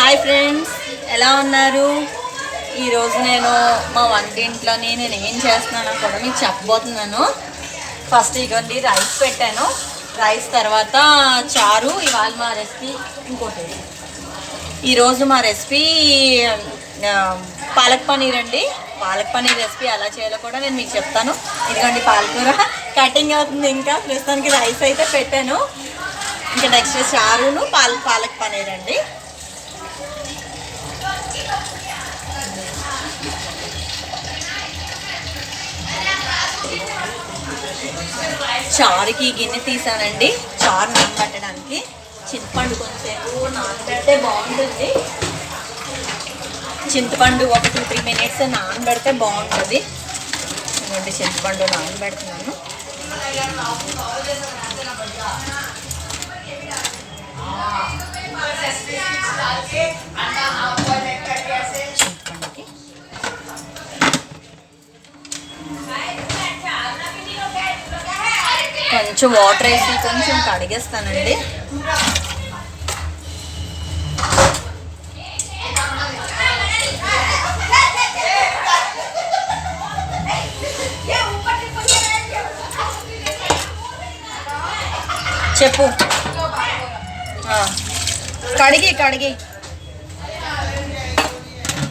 Hi friends, ఎలా ఉన్నారు? ఈరోజు నేను మా వంటింట్లోని నేను ఏం చేస్తున్నానో కూడా మీకు చెప్పబోతున్నాను. ఫస్ట్ ఇగోండి రైస్ పెట్టాను. రైస్ తర్వాత చారు. ఇవాళ మా రెసిపీ ఇంకోటి, ఈరోజు మా రెసిపీ పాలక్ పనీర్ అండి. పాలక్ పనీర్ రెసిపీ ఎలా చేయాలో కూడా నేను మీకు చెప్తాను. ఇదిగోండి పాలకూర కటింగ్ అవుతుంది. ఇంకా ప్రస్తుతానికి రైస్ అయితే పెట్టాను. ఇంకా నెక్స్ట్ చారును పాలక్ పనీర్ అండి. చారుకి గిన్నె తీసానండి. చారు నానబెట్టడానికి చింతపండు కొంచెంసేపు నానబెడితే బాగుంటుంది. చింతపండు ఒక 2-3 మినిట్స్ నానబెడితే బాగుంటుంది. ఇదిగోండి చింతపండు నానబెడుతున్నాను. చింతపండుకి కొంచెం వాటర్ వేసి కొంచెం కడిగేస్తానండి. చెప్పు. కడిగి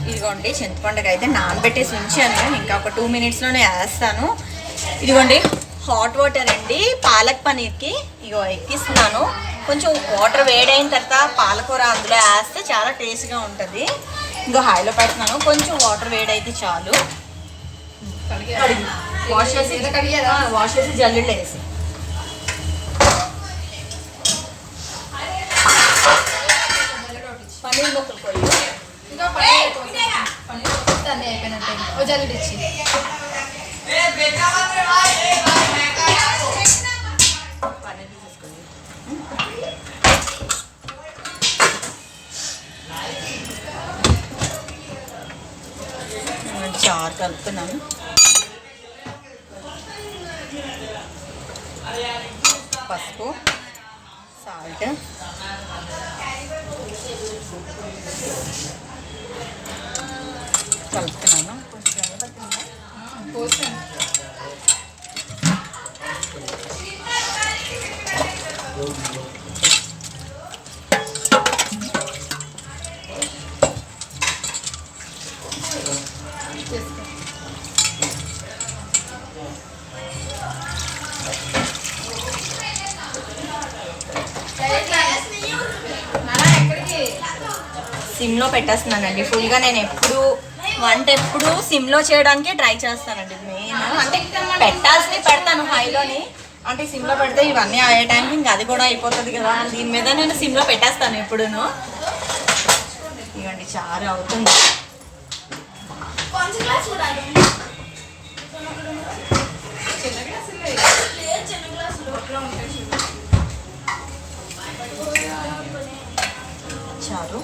ఇదిగోండి చింతపండుకి అయితే నానబెట్టేసి ఉంచాను. ఇంకా ఒక 2 మినిట్స్లోనే వేస్తాను. ఇదిగోండి హాట్ వాటర్ అండి. పాలక్ పనీర్కి ఇగో ఎక్కిస్తున్నాను. కొంచెం వాటర్ వేడైన తర్వాత పాలకూర అందులో వేస్తే చాలా టేస్ట్గా ఉంటుంది. ఇంకో హైలో పెడుతున్నాను. కొంచెం వాటర్ వేడైతే చాలు. వాష్ చేసి జల్లులో వేసి పన్నీర్ ముక్కలు పోయి జల్లుడిచ్చి చారు కలుపుతున్నాను. పసుపు, సాల్ట్, కలుపుతున్నాను. సిమ్లో పెట్టేస్తున్నానండి ఫుల్గా. నేను ఎప్పుడు సిమ్లో చేయడానికి ట్రై చేస్తానండి. మెయిన్ అంటే పెట్టాల్సినవి పెడతాను హైలోని. అంటే సిమ్లో పెడితే ఇవన్నీ అయ్యే టైంకి ఇంకా అది కూడా అయిపోతుంది కదా. దీని మీద నేను సిమ్లో పెట్టేస్తాను ఎప్పుడును. ఇవ్వండి చారు అవుతుంది. చారు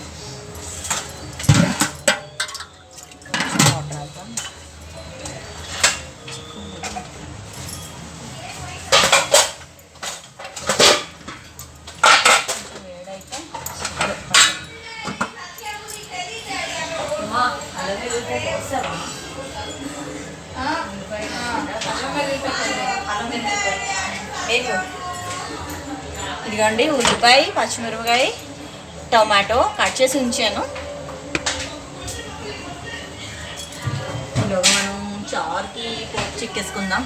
ఇదిగోండి ఉల్లిపాయ, పచ్చిమిరపకాయ, టొమాటో కట్ చేసి ఉంచాను. ఈలోగా మనం చారుకి పోపు చిక్కేసుకుందాం.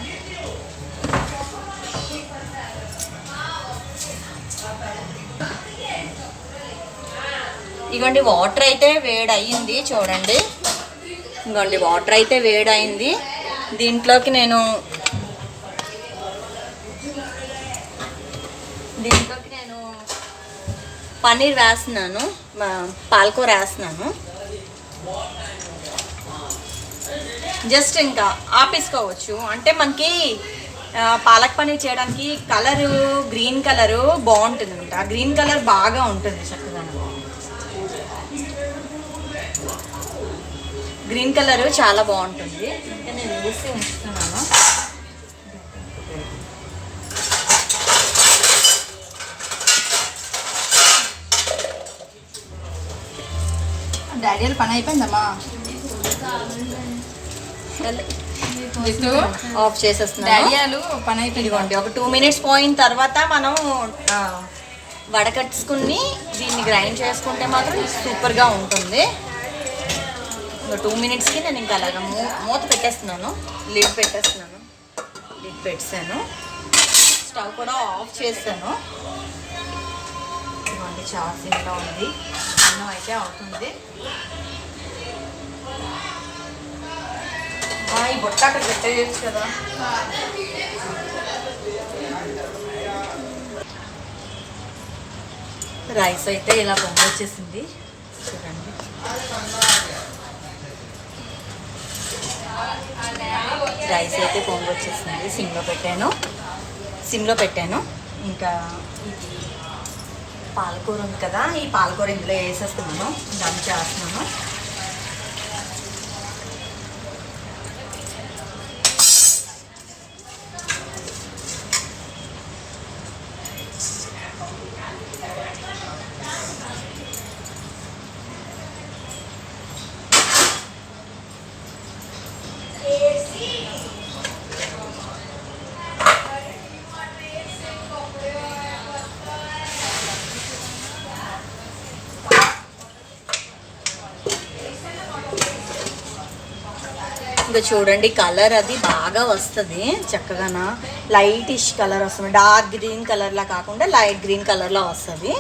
ఇదిగోండి వాటర్ అయితే వేడయింది చూడండి. ఇదిగోండి వాటర్ అయితే వేడయింది. దీంట్లోకి నేను పన్నీర్ వేస్తున్నాను, పాలకూర వేస్తున్నాను. జస్ట్ ఇంకా ఆపేసుకోవచ్చు. అంటే మనకి పాలక్ పన్నీర్ చేయడానికి కలరు గ్రీన్ కలరు బాగుంటుంది అనమాట. ఆ గ్రీన్ కలర్ బాగా ఉంటుంది చక్కగా. గ్రీన్ కలరు చాలా బాగుంటుంది. అంటే నేను వేసి ఉంచుతున్నాను. డాడీ పని అయిపోయిందమ్మా. ఆఫ్ చేసేస్తున్నాను. డాడీలు పని అయిపోయింది. ఒక 2 మినిట్స్ పోయిన తర్వాత మనం వడకట్టుకుని దీన్ని గ్రైండ్ చేసుకుంటే మాత్రం సూపర్గా ఉంటుంది. 2 మినిట్స్కి నేను ఇంకా అలాగా మూత పెట్టేస్తున్నాను. లిడ్ పెట్టేసాను. స్టవ్ కూడా ఆఫ్ చేస్తాను. ఇవ్వండి, చార్జింగ్లో ఉంది. అన్నం అయితే అవుతుంది. ఈ బొట్ట అక్కడ పెట్టేయచ్చు కదా. రైస్ అయితే ఇలా పొంగి వచ్చేసింది చూడండి. రైస్ అయితే పొంగి వచ్చేసింది. సిమ్లో పెట్టాను. ఇంకా ఇది పాలకూర ఉంది కదా, ఈ పాలకూర ఇందులో వేసేస్తున్నాను. దమ్ చేస్తున్నాను. ఇంకా చూడండి, కలర్ అది బాగా వస్తుంది చక్కగా. లైటిష్ కలర్ వస్తుంది. డార్క్ గ్రీన్ కలర్లా కాకుండా లైట్ గ్రీన్ కలర్లో వస్తుంది.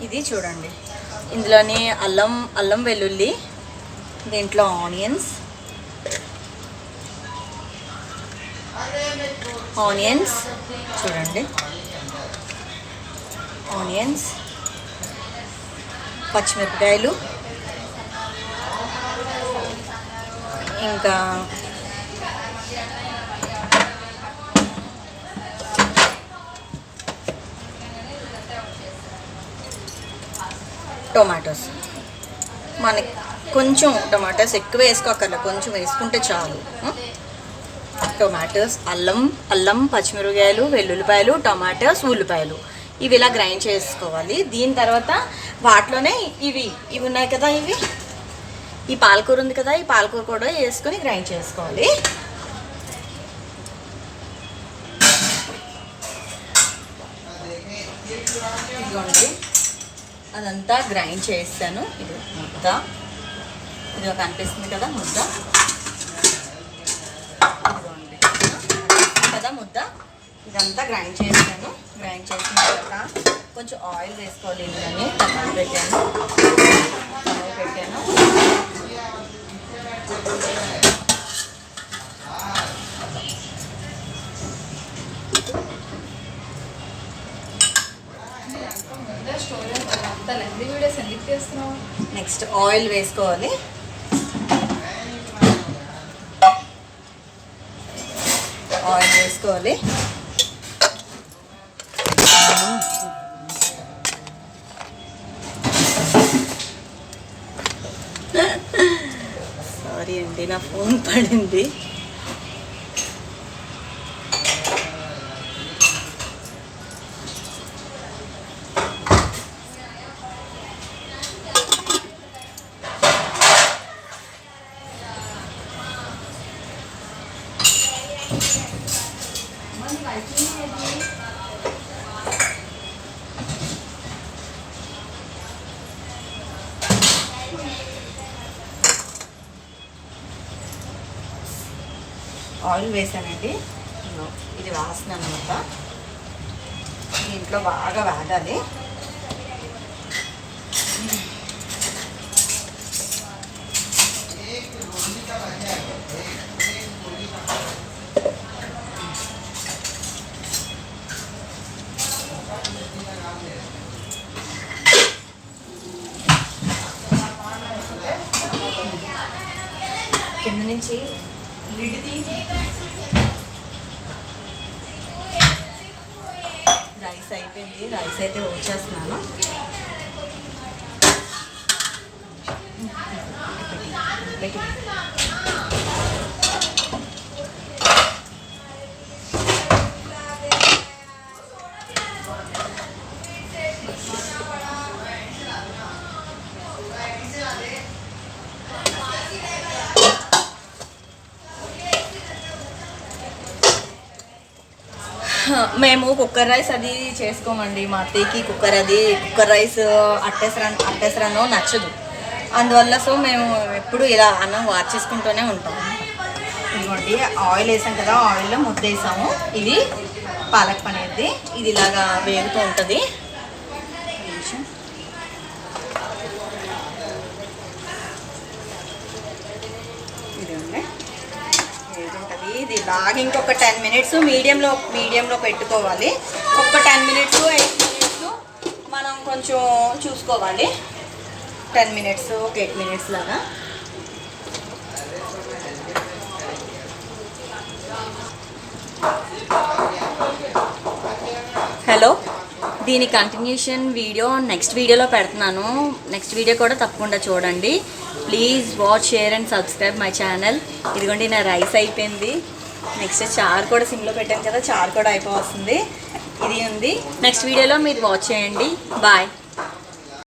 ఇది చూడండి, ఇందులోని అల్లం వెల్లుల్లి, దీంట్లో ఆనియన్స్ చూడండి, ఆనియన్స్, పచ్చిమిరపకాయలు, ఇంకా టొమాటోస్. మనకి కొంచెం టొమాటోస్ ఎక్కువ వేసుకోకర్లేదు, కొంచెం వేసుకుంటే చాలు. టొమాటోస్, అల్లం, పచ్చిమిరపకాయలు, వెల్లుల్లిపాయలు, టొమాటోస్, ఉల్లిపాయలు ఇవి ఇలా గ్రైండ్ చేసుకోవాలి. దీని తర్వాత వాటిలోనే ఇవి ఉన్నాయి కదా, ఈ పాలకూర ఉంది కదా, ఈ పాలకూర కూడా వేసుకొని గ్రైండ్ చేసుకోవాలి. ఇదిగోండి, అదంతా గ్రైండ్ చేస్తాను. ఇది ముద్ద, ఇది కనిపిస్తుంది కదా ముద్ద, ఇదిగోండి కదా ముద్ద. ఇదంతా గ్రైండ్ చేస్తాను. గ్రైండ్ చేసిన తర్వాత కొంచెం ఆయిల్ వేసుకోవాలి. ఇందులోని టమాటా పెట్టాను. నెక్స్ట్ ఆయిల్ వేసుకోవాలి. సారీ అండి, నా ఫోన్ పడింది. ఆయిల్ వేసానండి. ఇది వాసన అన్నమాట. దీంట్లో బాగా వేగాలి. కింద నుంచి లిడ్ తీసి రైస్ అయిపోయింది. రైస్ అయితే వచ్చేస్తున్నాను. మేము కుక్కర్ రైస్ అది చేసుకోమండి. మా అత్తయ్యకి కుక్కర్ రైస్ అట్టేసరనో నచ్చదు. అందువల్ల సో మేము ఎప్పుడు ఇలా అన్నం వార్చేసుకుంటూనే ఉంటాము. ఇదిగోండి ఆయిల్ వేసాం కదా, ఆయిల్లో ముద్ద వేసాము. ఇది పాలక్ పనీర్ది, ఇది ఇలాగా వేగుతూ ఉంటుంది. ఇదిగోండి వేగుంటుంది. ఇది బాగా ఇంకొక 10 మినిట్స్ మీడియంలో పెట్టుకోవాలి. ఒక 10 మినిట్స్ 8 మినిట్స్ మనం కొంచెం చూసుకోవాలి. 10 మినిట్స్ ఒక 8 మినిట్స్ లాగా. హలో, దీని కంటిన్యూషన్ వీడియో నెక్స్ట్ వీడియోలో పెడుతున్నాను. నెక్స్ట్ వీడియో కూడా తప్పకుండా చూడండి. Please watch, share and subscribe my channel. ఇదిగోండి నా రైస్ అయిపోయింది. నెక్స్ట్ చారు కూడా సిమ్లో పెట్టాను కదా, చారు కూడా అయిపోతుంది. ఇది ఉంది. నెక్స్ట్ వీడియోలో మీరు వాచ్ చేయండి. బాయ్.